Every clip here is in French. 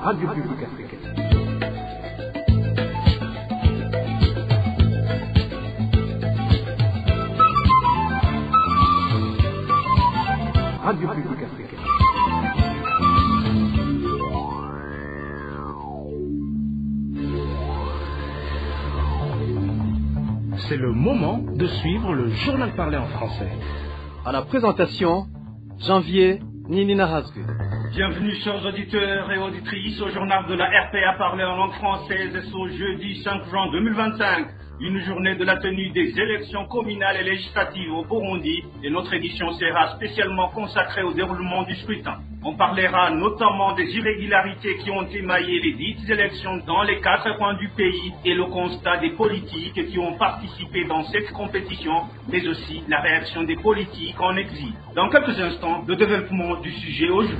Radio Publique Africaine. Radio Publique Africaine. C'est le moment de suivre le journal parlé en français. À la présentation, Janvier Ninina Hazgu. Bienvenue chers auditeurs et auditrices au journal de la RPA parlé en langue française ce jeudi 5 juin 2025. Une journée de la tenue des élections communales et législatives au Burundi et notre édition sera spécialement consacrée au déroulement du scrutin. On parlera notamment des irrégularités qui ont émaillé les dites élections dans les 4 coins du pays et le constat des politiques qui ont participé dans cette compétition, mais aussi la réaction des politiques en exil. Dans quelques instants, le développement du sujet au jour.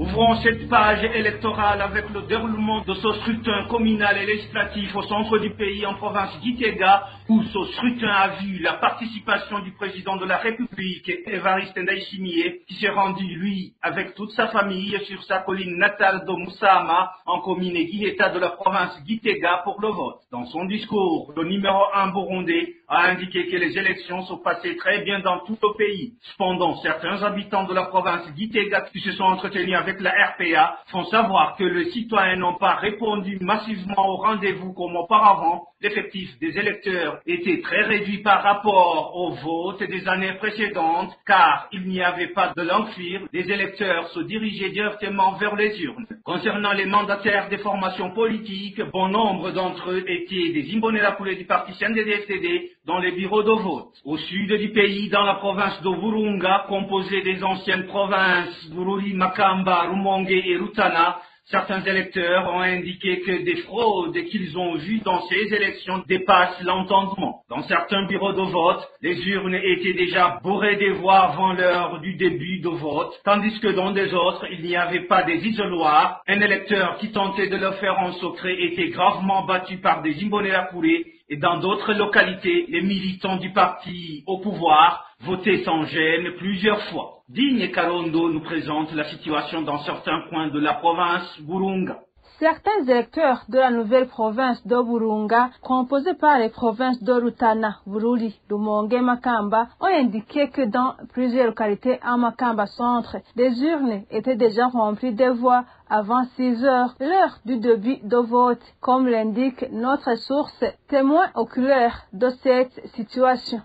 Ouvrons cette page électorale avec le déroulement de ce scrutin communal et législatif au centre du pays en province Gitega, où ce scrutin a vu la participation du président de la République, Évariste Ndayishimiye, qui s'est rendu, lui, avec toute sa famille sur sa colline natale de Moussama, en commune Giheta de la province Gitega pour le vote. Dans son discours, le numéro 1 burundais a indiqué que les élections sont passées très bien dans tout le pays. Cependant, certains habitants de la province Gitega qui se sont entretenus avec la RPA font savoir que les citoyens n'ont pas répondu massivement au rendez-vous comme auparavant. L'effectif des électeurs était très réduit par rapport au vote des années précédentes, car il n'y avait pas de langue fire. Les électeurs se dirigeaient directement vers les urnes. Concernant les mandataires des formations politiques, bon nombre d'entre eux étaient des Imbonerakure du parti CNDD-FDD dans les bureaux de vote. Au sud du pays, dans la province de Burunga, composée des anciennes provinces Bururi, Makamba, Rumonge et Rutana, certains électeurs ont indiqué que des fraudes qu'ils ont vues dans ces élections dépassent l'entendement. Dans certains bureaux de vote, les urnes étaient déjà bourrées des voix avant l'heure du début de vote, tandis que dans des autres, il n'y avait pas des isoloirs. Un électeur qui tentait de le faire en secret était gravement battu par des Imbonerakure, et dans d'autres localités, les militants du parti au pouvoir votaient sans gêne plusieurs fois. Digne Karondo nous présente la situation dans certains coins de la province Burunga. Certains électeurs de la nouvelle province de Burunga, composée par les provinces de Rutana, Bururi, Rumonge et Makamba, ont indiqué que dans plusieurs localités à Makamba centre, les urnes étaient déjà remplies de voix avant 6 heures, l'heure du début de vote, comme l'indique notre source, témoin oculaire de cette situation.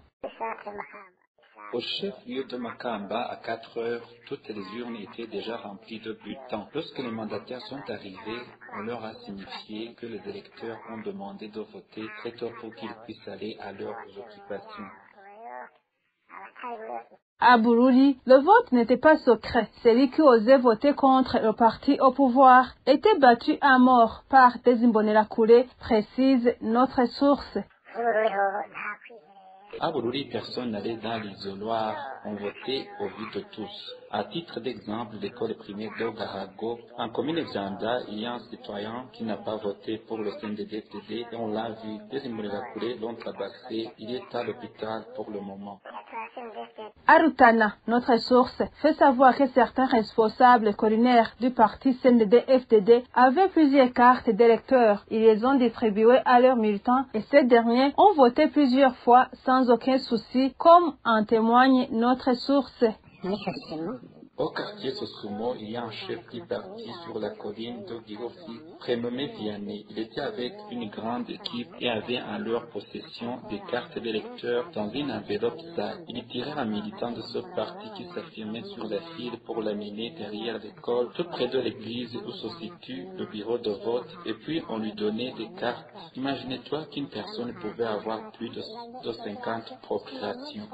Au chef-lieu de Makamba, à 4 heures, toutes les urnes étaient déjà remplies de bulletins. Lorsque les mandataires sont arrivés, on leur a signifié que les électeurs ont demandé de voter très tôt pour qu'ils puissent aller à leurs occupations. À Bururi, le vote n'était pas secret. Celui qui osait voter contre le parti au pouvoir était battu à mort par des Imbonerakure, précise notre source. À Bururi, personne n'allait dans l'isoloir, on votait au vu de tous. À titre d'exemple, l'école primaire d'Ogarago, en commune Exanda, il y a un citoyen qui n'a pas voté pour le CNDD-FDD et on l'a vu. Les Imbonerakure l'ont tabassé, il est à l'hôpital pour le moment. À Rutana, notre source fait savoir que certains responsables collinaires du parti CNDD-FDD avaient plusieurs cartes d'électeurs. Ils les ont distribuées à leurs militants et ces derniers ont voté plusieurs fois sans aucun souci, comme en témoigne notre source. Au quartier Sosumo, il y a un chef du parti sur la colline de Girofi, prénommé Vianney. Il était avec une grande équipe et avait en leur possession des cartes d'électeurs dans une enveloppe sale. Il tirait un militant de ce parti qui s'affirmait sur la file pour l'amener derrière l'école, tout près de l'église où se situe le bureau de vote, et puis on lui donnait des cartes. Imaginez-toi qu'une personne pouvait avoir plus de 50 procurations.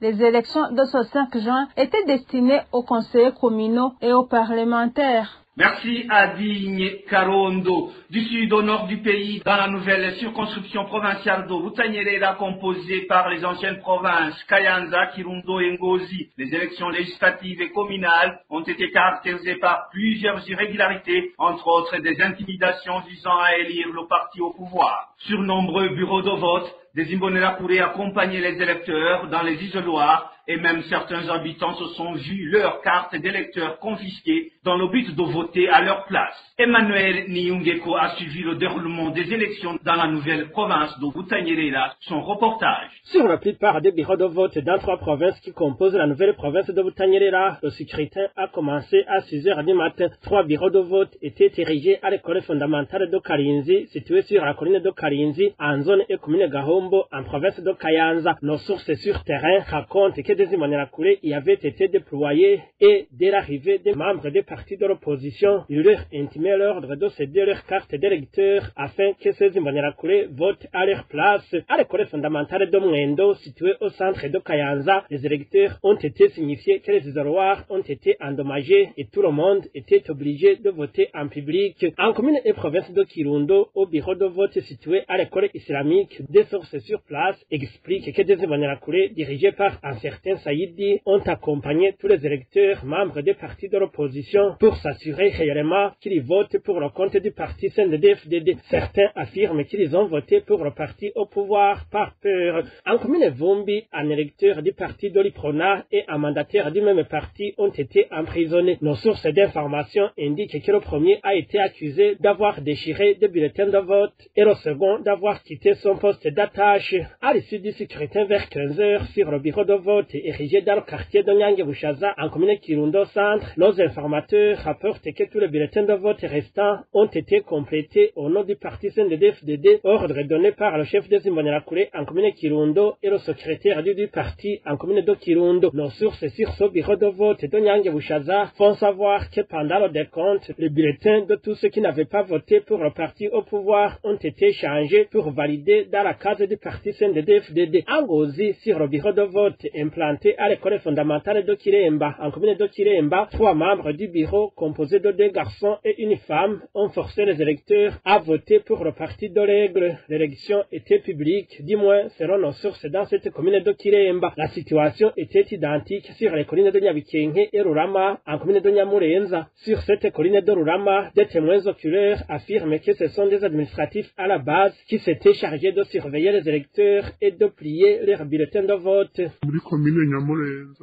Les élections de ce 5 juin étaient destinées aux conseillers communaux et aux parlementaires. Merci à Digne Karondo. Du sud au nord du pays, dans la nouvelle circonscription provinciale de Rutanyerera, composée par les anciennes provinces Kayanza, Kirundo et Ngozi, les élections législatives et communales ont été caractérisées par plusieurs irrégularités, entre autres des intimidations visant à élire le parti au pouvoir. Sur nombreux bureaux de vote, des Imbonerakure accompagnaient les électeurs dans les isoloirs et même certains habitants se sont vus leurs cartes d'électeurs confisquées dans le but de voter à leur place. Emmanuel Niungeko a suivi le déroulement des élections dans la nouvelle province de Butanyerera. Son reportage. Sur la plupart des bureaux de vote dans 3 provinces qui composent la nouvelle province de Butanyerera, le scrutin a commencé à 6 heures du matin. 3 bureaux de vote étaient érigés à l'école fondamentale de Karinzi, située sur la colline de Karinzi, en zone et commune Gahombo, en province de Kayanza. Nos sources sur terrain racontent que des Imbonerakure y avaient été déployés et dès l'arrivée des membres des partis de l'opposition, ils leur intimaient l'ordre de céder leur carte d'électeur afin que ces Imbonerakure votent à leur place. À l'école fondamentale de Mwendo, située au centre de Kayanza, les électeurs ont été signifiés que les isoloirs ont été endommagés et tout le monde était obligé de voter en public. En commune et province de Kirundo, au bureau de vote situé à l'école islamique, des sources sur place expliquent que des Imbonerakure dirigés par un certain Saïdi ont accompagné tous les électeurs membres des partis de l'opposition pour s'assurer réellement qu'ils votent pour le compte du parti CNDD-FDD. Certains affirment qu'ils ont voté pour le parti au pouvoir par peur. En commune Vumbi, un électeur du parti d'Oliprona et un mandataire du même parti ont été emprisonnés. Nos sources d'information indiquent que le premier a été accusé d'avoir déchiré des bulletins de vote et le second d'avoir quitté son poste d'attache. À l'issue du scrutin vers 15 heures sur le bureau de vote érigé dans le quartier de Nyange-Bushaza en commune Kirundo Centre, nos informateurs rapportent que tous les bulletins de vote restants ont été complétés au nom du parti CNDD-FDD, ordre donné par le chef des Imbonerakure en commune Kirundo et le secrétaire du parti en commune de Kirundo. Nos sources sur ce bureau de vote de Nyange-Bushaza font savoir que pendant le décompte, les bulletins de tous ceux qui n'avaient pas voté pour le parti au pouvoir ont été changés pour valider dans la case du parti CNDD-FDD. En Gozi, sur le bureau de vote implanté à l'école fondamentale de Kiremba, en commune de Kiremba, 3 membres du bureau composés de 2 garçons et une femme ont forcé les électeurs à voter pour le parti de l'Aigle. L'élection était publique, du moins selon nos sources dans cette commune de Kiremba. La situation était identique sur les collines de Nyabikenke et Rurama, en commune de Nyamurenza. Sur cette colline de Rurama, des témoins oculaires affirment que ce sont des administratifs à la base qui s'étaient chargés de surveiller les électeurs et de plier leurs bulletins de vote.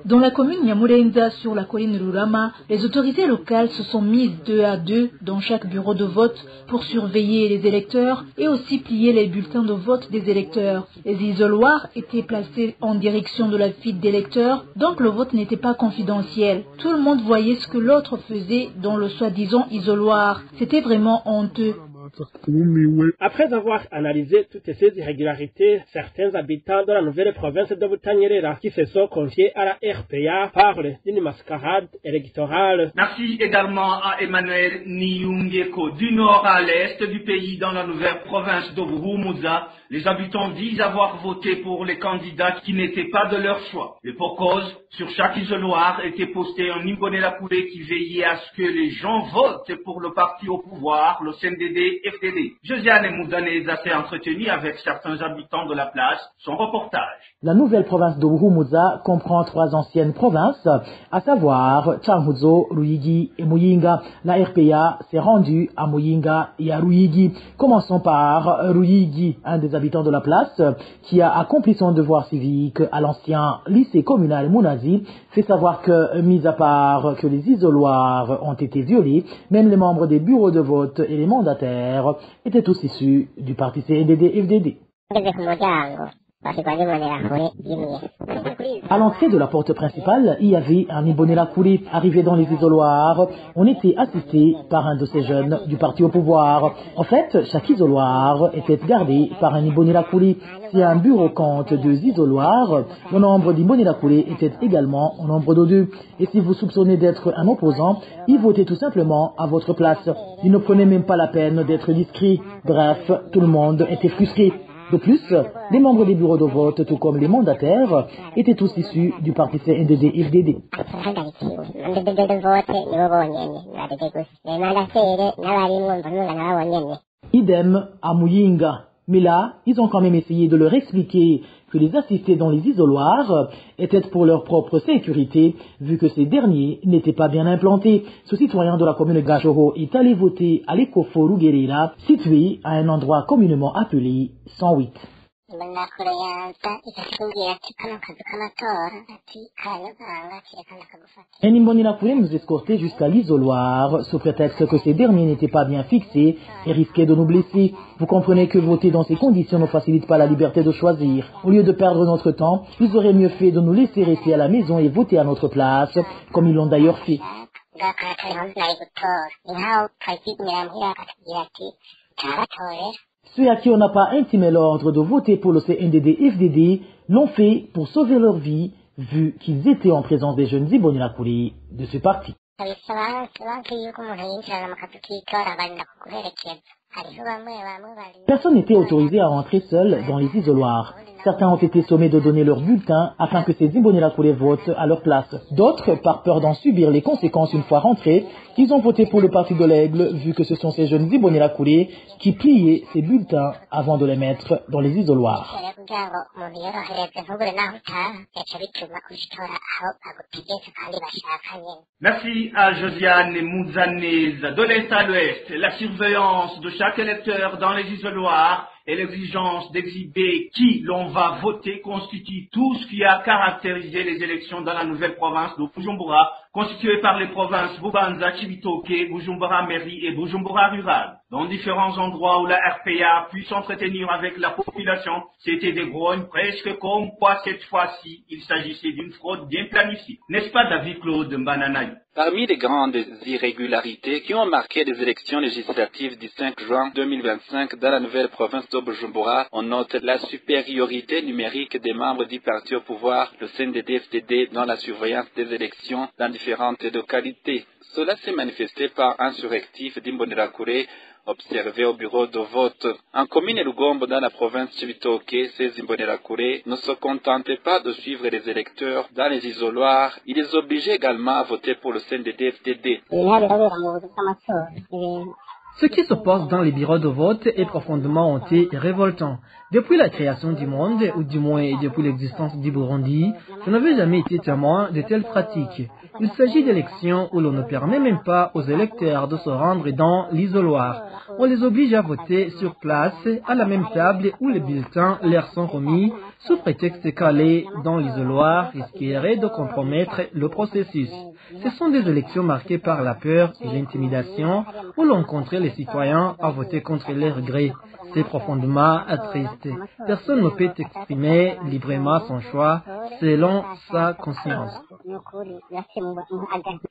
Dans la commune Nyamurenza, sur la colline Rurama, les autorités locales se sont mises 2 à 2 dans chaque bureau de vote pour surveiller les électeurs et aussi plier les bulletins de vote des électeurs. Les isoloirs étaient placés en direction de la file d'électeurs, donc le vote n'était pas confidentiel. Tout le monde voyait ce que l'autre faisait dans le soi-disant isoloir. C'était vraiment honteux. Après avoir analysé toutes ces irrégularités, certains habitants de la nouvelle province de Butanyerera qui se sont confiés à la RPA parlent d'une mascarade électorale. Merci également à Emmanuel Niungeko. Du nord à l'est du pays, dans la nouvelle province de Buhumuza, les habitants disent avoir voté pour les candidats qui n'étaient pas de leur choix. Et pour cause, sur chaque isoloir était posté un Imbonerakure qui veillait à ce que les gens votent pour le parti au pouvoir, le CNDD-FDD. Josiane Moudaneza s'est entretenue avec certains habitants de la place. Son reportage. La nouvelle province de Buhumuza comprend 3 anciennes provinces, à savoir Changuzo, Ruyigi et Muyinga. La RPA s'est rendue à Muyinga et à Ruyigi. Commençons par Ruyigi, un des habitants de la place, qui a accompli son devoir civique à l'ancien lycée communal Mounazi, fait savoir que, mis à part que les isoloirs ont été violés, même les membres des bureaux de vote et les mandataires étaient tous issus du parti CNDD-FDD. À l'entrée de la porte principale, il y avait un Imbonerakure. Arrivé dans les isoloirs, on était assisté par un de ces jeunes du parti au pouvoir. En fait, chaque isoloir était gardé par un Imbonerakure. Si un bureau compte 2 isoloirs, le nombre d'Imbonerakure était également au nombre de 2. Et si vous soupçonnez d'être un opposant, il votait tout simplement à votre place. Il ne prenait même pas la peine d'être discret. Bref, tout le monde était frustré. De plus, les membres des bureaux de vote, tout comme les mandataires, étaient tous issus du parti CNDD-FDD. Idem à Muyinga. Mais là, ils ont quand même essayé de leur expliquer que les assistés dans les isoloirs étaient pour leur propre sécurité, vu que ces derniers n'étaient pas bien implantés. Ce citoyen de la commune Gachoho est allé voter à l'Ekofo Rugerera, situé à un endroit communément appelé 108. Un Imbonerakure nous escortait jusqu'à l'isoloir, sous prétexte que ces derniers n'étaient pas bien fixés et risquaient de nous blesser. Vous comprenez que voter dans ces conditions ne facilite pas la liberté de choisir. Au lieu de perdre notre temps, ils auraient mieux fait de nous laisser rester à la maison et voter à notre place, comme ils l'ont d'ailleurs fait. Ceux à qui on n'a pas intimé l'ordre de voter pour le CNDD-FDD l'ont fait pour sauver leur vie, vu qu'ils étaient en présence des jeunes Imbonerakure de ce parti. Personne n'était autorisé à rentrer seul dans les isoloirs. Certains ont été sommés de donner leur bulletin afin que ces Imbonerakure votent à leur place. D'autres, par peur d'en subir les conséquences une fois rentrés, ils ont voté pour le parti de l'Aigle, vu que ce sont ces jeunes Imbonerakure qui pliaient ces bulletins avant de les mettre dans les isoloirs. Merci à Josiane Mouzanez. De l'Est à l'Ouest, la surveillance de chaque électeur dans les isoloirs et l'exigence d'exhiber qui l'on va voter constitue tout ce qui a caractérisé les élections dans la nouvelle province de Bujumbura, constituée par les provinces Bubanza, Cibitoke, Bujumbura Mairie et Bujumbura Rural. Dans différents endroits où la RPA a pu s'entretenir avec la population, c'était des grognes presque comme quoi cette fois-ci, il s'agissait d'une fraude bien planifiée. N'est-ce pas David Claude Mbananaï? Parmi les grandes irrégularités qui ont marqué les élections législatives du 5 juin 2025 dans la nouvelle province de Bujumbura, on note la supériorité numérique des membres du parti au pouvoir, le CNDD-FDD, dans la surveillance des élections dans différentes localités. Cela s'est manifesté par un surrectif d'Imbonerakure observé au bureau de vote. En commune Lugombo dans la province de Cibitoke, ces Imbonerakure ne se contentaient pas de suivre les électeurs dans les isoloirs, ils les obligeaient également à voter pour le CNDD-FDD. Ce qui se passe dans les bureaux de vote est profondément honteux et révoltant. Depuis la création du monde, ou du moins depuis l'existence du Burundi, je n'avais jamais été témoin de telles pratiques. Il s'agit d'élections où l'on ne permet même pas aux électeurs de se rendre dans l'isoloir. On les oblige à voter sur place, à la même table où les bulletins leur sont remis, sous prétexte qu'aller dans l'isoloir risquerait de compromettre le processus. Ce sont des élections marquées par la peur et l'intimidation, où l'on contraint les citoyens à voter contre leur gré. C'est profondément triste. Personne ne peut exprimer librement son choix selon sa conscience.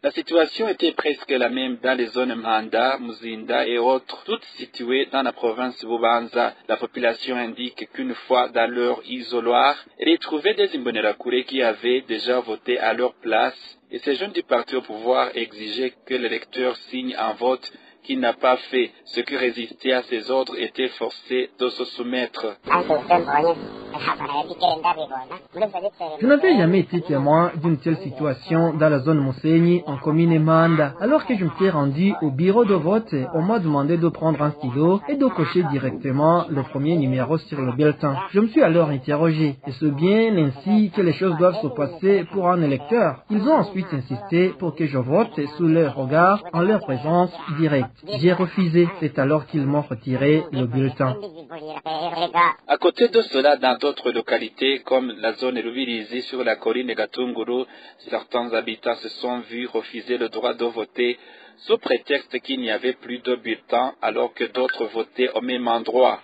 La situation était presque la même dans les zones Manda, Muzinda et autres, toutes situées dans la province Bubanza. La population indique qu'une fois dans leur isoloir, elle y trouvait des Imbonerakure qui avaient déjà voté à leur place, et ces jeunes du parti au pouvoir exigeaient que l'électeur signe un vote qu'il n'a pas fait. Ceux qui résistaient à ces ordres étaient forcés de se soumettre. Je n'avais jamais été témoin d'une telle situation dans la zone Mousséni, en commune Manda. Alors que je me suis rendu au bureau de vote, on m'a demandé de prendre un stylo et de cocher directement le premier numéro sur le bulletin. Je me suis alors interrogé. Est-ce bien ainsi que les choses doivent se passer pour un électeur? Ils ont ensuite insisté pour que je vote sous leur regard, en leur présence directe. J'ai refusé. C'est alors qu'ils m'ont retiré le bulletin. À côté de cela, dans d'autres localités, comme la zone Rubirizi sur la colline Gatunguru, certains habitants se sont vus refuser le droit de voter sous prétexte qu'il n'y avait plus de bulletins alors que d'autres votaient au même endroit.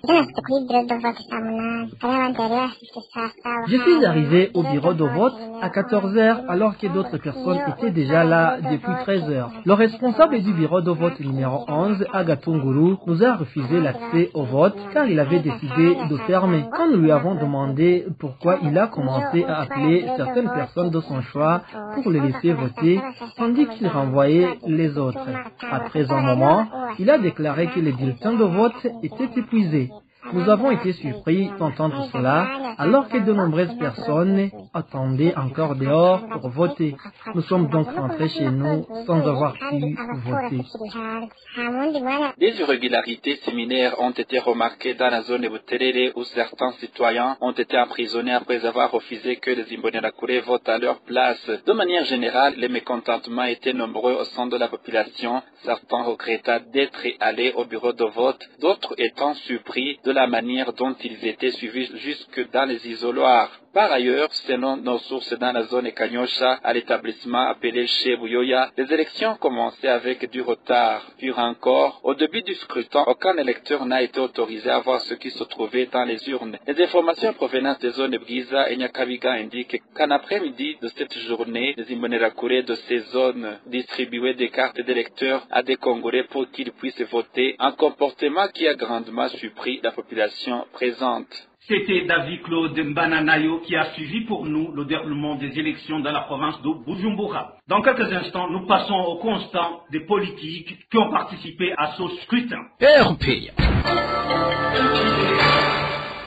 Je suis arrivé au bureau de vote à 14 h alors que d'autres personnes étaient déjà là depuis 13 h. Le responsable du bureau de vote numéro 11 à Gatunguru nous a refusé l'accès au vote car il avait décidé de fermer. Quand nous lui avons demandé pourquoi, il a commencé à appeler certaines personnes de son choix pour les laisser voter tandis qu'il renvoyait les autres. Après un moment, il a déclaré que les bulletins de vote étaient épuisés. Nous avons été surpris d'entendre cela alors que de nombreuses personnes attendaient encore dehors pour voter. Nous sommes donc rentrés chez nous sans avoir pu voter. Des irrégularités similaires ont été remarquées dans la zone de Buterere où certains citoyens ont été emprisonnés après avoir refusé que les Imbonerakure votent à leur place. De manière générale, les mécontentements étaient nombreux au sein de la population. Certains regrettaient d'être allés au bureau de vote, d'autres étant surpris de de la manière dont ils étaient suivis jusque dans les isoloirs. Par ailleurs, selon nos sources dans la zone Kanyosha, à l'établissement appelé Chebuyoya, les élections ont commencé avec du retard. Pire encore, au début du scrutin, aucun électeur n'a été autorisé à voir ce qui se trouvait dans les urnes. Les informations provenant des zones Bwiza et Nyakabiga indiquent qu'en après-midi de cette journée, les Imbonerakure de ces zones distribuaient des cartes d'électeurs à des Congolais pour qu'ils puissent voter, un comportement qui a grandement surpris la population présente. C'était David Claude Mbananayo qui a suivi pour nous le déroulement des élections dans la province de Bujumbura. Dans quelques instants, nous passons au constat des politiques qui ont participé à ce scrutin.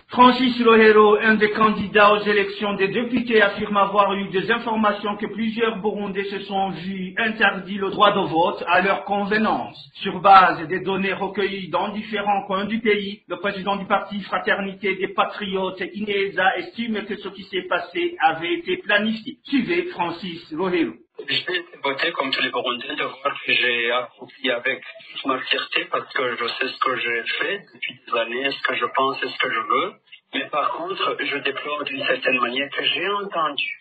Francis Rohero, un des candidats aux élections des députés, affirme avoir eu des informations que plusieurs Burundais se sont vus interdire le droit de vote à leur convenance. Sur base des données recueillies dans différents coins du pays, le président du parti Fraternité des Patriotes, Ineza, estime que ce qui s'est passé avait été planifié. Suivez Francis Rohero. Je vais voter comme tous les Burundais, de voir que j'ai accompli avec toute ma fierté parce que je sais ce que j'ai fait depuis des années, ce que je pense et ce que je veux. Mais par contre, je déplore d'une certaine manière que j'ai entendu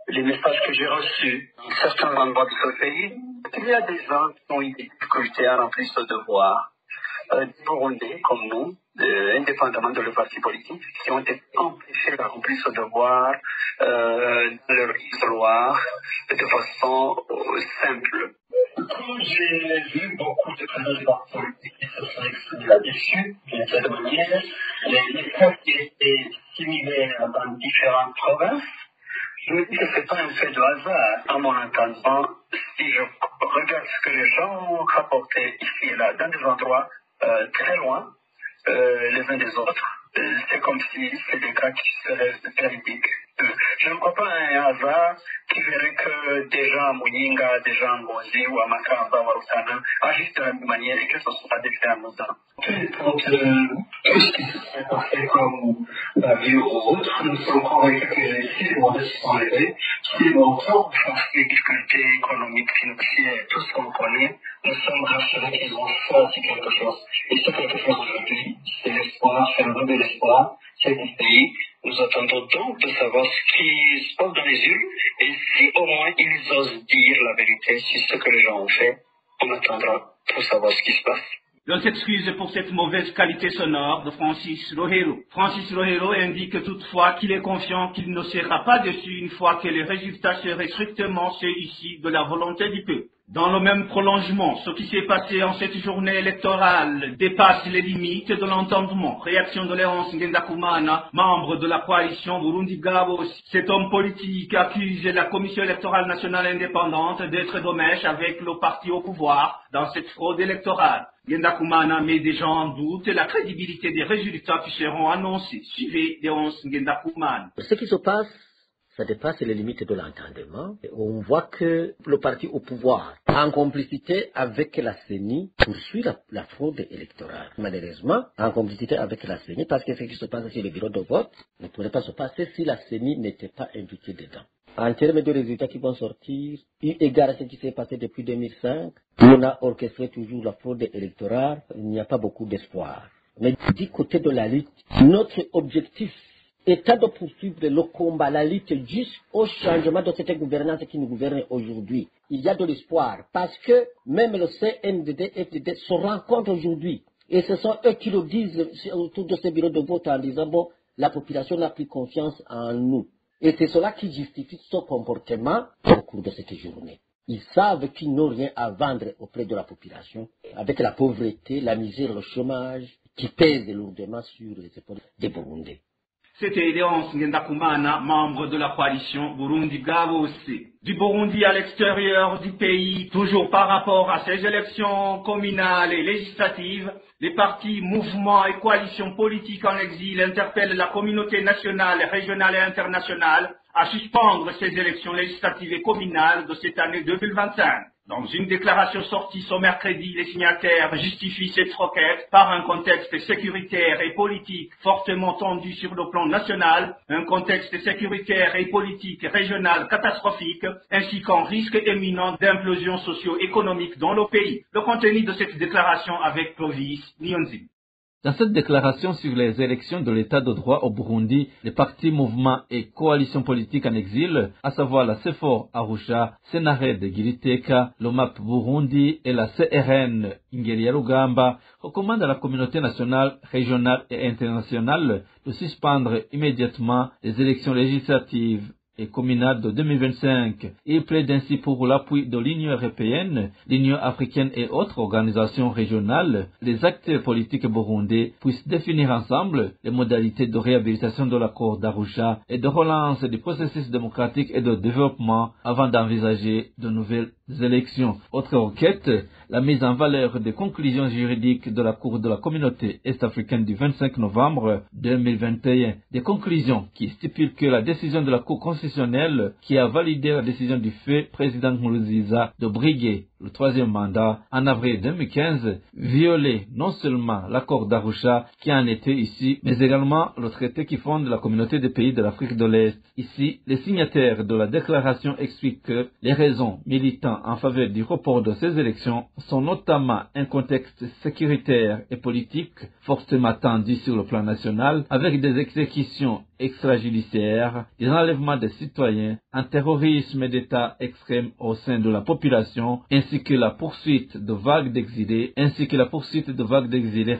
les messages que j'ai reçus dans certains endroits de ce pays. Il y a des gens qui ont eu des difficultés à remplir ce devoir. Des Burundais comme nous, indépendamment de leur parti politique, qui ont été empêchés d'accomplir ce devoir dans leur isoloir de façon simple. Comme j'ai vu beaucoup de présidents de partis politiques qui se sont exprimés là-dessus, d'une certaine manière, les cas qui étaient similaires dans différentes provinces, je me dis que ce n'est pas un fait de hasard, à mon entendement. Si je regarde ce que les gens ont rapporté ici et là, dans des endroits très loin les uns des autres, c'est comme si c'est des cas qui seraient véridiques. Je ne crois pas à un hasard qui ferait que des gens à Muyinga, des gens à Ngozi ou à Makamba ou à Rutana agissent de la même manière et que ce soit des faits amusants. Peu importe tout ce qui s'est passé comme vie ou autre, nous sommes convaincus que si les montants se sont élevés, si les montants face les difficultés économiques, financières, tout ce qu'on connaît, nous sommes rassurés qu'ils vont sortir quelque chose. Et ce quelque chose aujourd'hui, c'est l'espoir, c'est un nouvel espoir, c'est du pays. Nous attendons donc de savoir ce qui se passe dans les urnes et si au moins ils osent dire la vérité sur ce que les gens ont fait, on attendra pour savoir ce qui se passe. On s'excuse pour cette mauvaise qualité sonore de Francis Rohero. Francis Rohero indique toutefois qu'il est confiant qu'il ne sera pas déçu une fois que les résultats seraient strictement ceux issus de la volonté du peuple. Dans le même prolongement, ce qui s'est passé en cette journée électorale dépasse les limites de l'entendement. Réaction de Léonce Ngendakumana, membre de la coalition Burundi Gabo. Cet homme politique accuse la Commission électorale nationale indépendante d'être de mèche avec le parti au pouvoir dans cette fraude électorale. Ngendakumana met déjà en doute la crédibilité des résultats qui seront annoncés. Suivez Léonce Ngendakumana. Ce qui se passe, ça dépasse les limites de l'entendement. On voit que le parti au pouvoir, en complicité avec la CENI, poursuit la fraude électorale. Malheureusement, en complicité avec la CENI, parce que ce qui se passe sur les bureaux de vote ne pourrait pas se passer si la CENI n'était pas impliquée dedans. En termes de résultats qui vont sortir, eu égard à ce qui s'est passé depuis 2005, on a orchestré toujours la fraude électorale, il n'y a pas beaucoup d'espoir. Mais du côté de la lutte, notre objectif état de poursuivre le combat, la lutte jusqu'au changement de cette gouvernance qui nous gouverne aujourd'hui. Il y a de l'espoir parce que même le CNDD, FDD se rencontrent aujourd'hui. Et ce sont eux qui le disent autour de ces bureaux de vote en disant, bon, la population n'a plus confiance en nous. Et c'est cela qui justifie ce comportement au cours de cette journée. Ils savent qu'ils n'ont rien à vendre auprès de la population, avec la pauvreté, la misère, le chômage, qui pèsent lourdement sur les épaules des Burundais. C'était Léonce Ngendakumana, membre de la coalition Burundi Gabo aussi. Du Burundi à l'extérieur du pays, toujours par rapport à ces élections communales et législatives, les partis, mouvements et coalitions politiques en exil interpellent la communauté nationale, régionale et internationale à suspendre ces élections législatives et communales de cette année 2025. Dans une déclaration sortie ce mercredi, les signataires justifient cette requête par un contexte sécuritaire et politique fortement tendu sur le plan national, un contexte sécuritaire et politique régional catastrophique, ainsi qu'un risque imminent d'implosion socio-économique dans le pays. Le contenu de cette déclaration avec Clovis Nyonzi. Dans cette déclaration sur les élections de l'état de droit au Burundi, les partis, mouvements et coalitions politiques en exil, à savoir la CEFOR Arusha, Senared Giriteka, l'OMAP Burundi et la CRN Ingeriarugamba, recommandent à la communauté nationale, régionale et internationale de suspendre immédiatement les élections législatives et communale de 2025. Il plaide ainsi pour l'appui de l'Union européenne, l'Union africaine et autres organisations régionales. Les acteurs politiques burundais puissent définir ensemble les modalités de réhabilitation de l'accord d'Arusha et de relance du processus démocratique et de développement avant d'envisager de nouvelles élections. Autre requête, la mise en valeur des conclusions juridiques de la Cour de la communauté est-africaine du 25 novembre 2021. Des conclusions qui stipulent que la décision de la Cour constitutionnelle qui a validé la décision du fait président Nkurunziza de briguer le troisième mandat en avril 2015 violait non seulement l'accord d'Arusha qui en était issu, mais également le traité qui fonde la communauté des pays de l'Afrique de l'Est. Ici, les signataires de la déclaration expliquent que les raisons militant en faveur du report de ces élections sont notamment un contexte sécuritaire et politique fortement tendu sur le plan national, avec des exécutions extrajudiciaires, des enlèvements de citoyens, un terrorisme d'État extrême au sein de la population, ainsi que la poursuite de vagues d'exilés,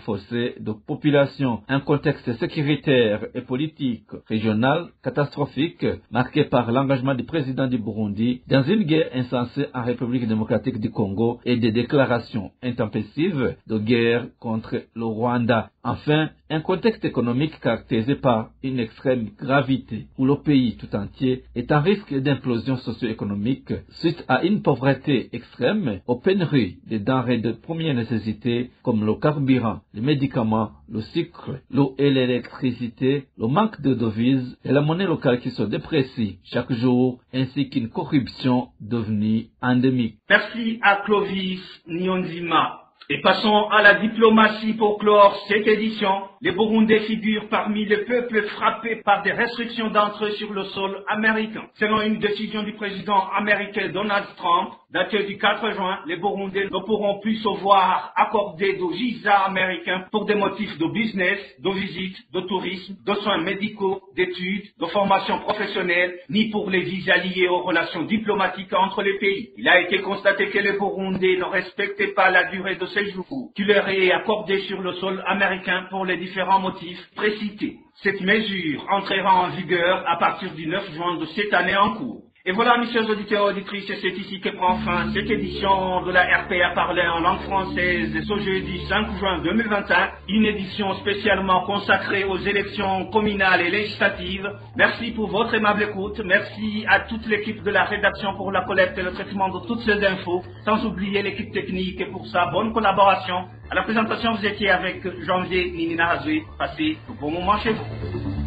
forcés de population. Un contexte sécuritaire et politique régional catastrophique, marqué par l'engagement du président du Burundi dans une guerre insensée en République démocratique du Congo et des déclarations intempestives de guerre contre le Rwanda. Enfin, un contexte économique caractérisé par une extrême gravité où le pays tout entier est en risque d'implosion socio-économique suite à une pauvreté extrême, aux pénuries des denrées de première nécessité comme le carburant, les médicaments, le sucre, l'eau et l'électricité, le manque de devises et la monnaie locale qui se déprécie chaque jour, ainsi qu'une corruption devenue endémique. Merci à Clovis Nyonzima. Et passons à la diplomatie pour clore cette édition. Les Burundais figurent parmi les peuples frappés par des restrictions d'entrée sur le sol américain. Selon une décision du président américain Donald Trump, datée du 4 juin, les Burundais ne pourront plus se voir accorder de visa américains pour des motifs de business, de visite, de tourisme, de soins médicaux, d'études, de formation professionnelle, ni pour les visas liés aux relations diplomatiques entre les pays. Il a été constaté que les Burundais ne respectaient pas la durée de séjour qui leur est accordée sur le sol américain pour les différents motifs précités. Cette mesure entrera en vigueur à partir du 9 juin de cette année en cours. Et voilà, mes chers auditeurs et auditrices, c'est ici que prend fin cette édition de la RPA parlée en langue française ce jeudi 5 juin 2021, une édition spécialement consacrée aux élections communales et législatives. Merci pour votre aimable écoute, merci à toute l'équipe de la rédaction pour la collecte et le traitement de toutes ces infos, sans oublier l'équipe technique pour sa bonne collaboration. À la présentation, vous étiez avec Janvier Ninina Hazoué. Passez un bon moment chez vous.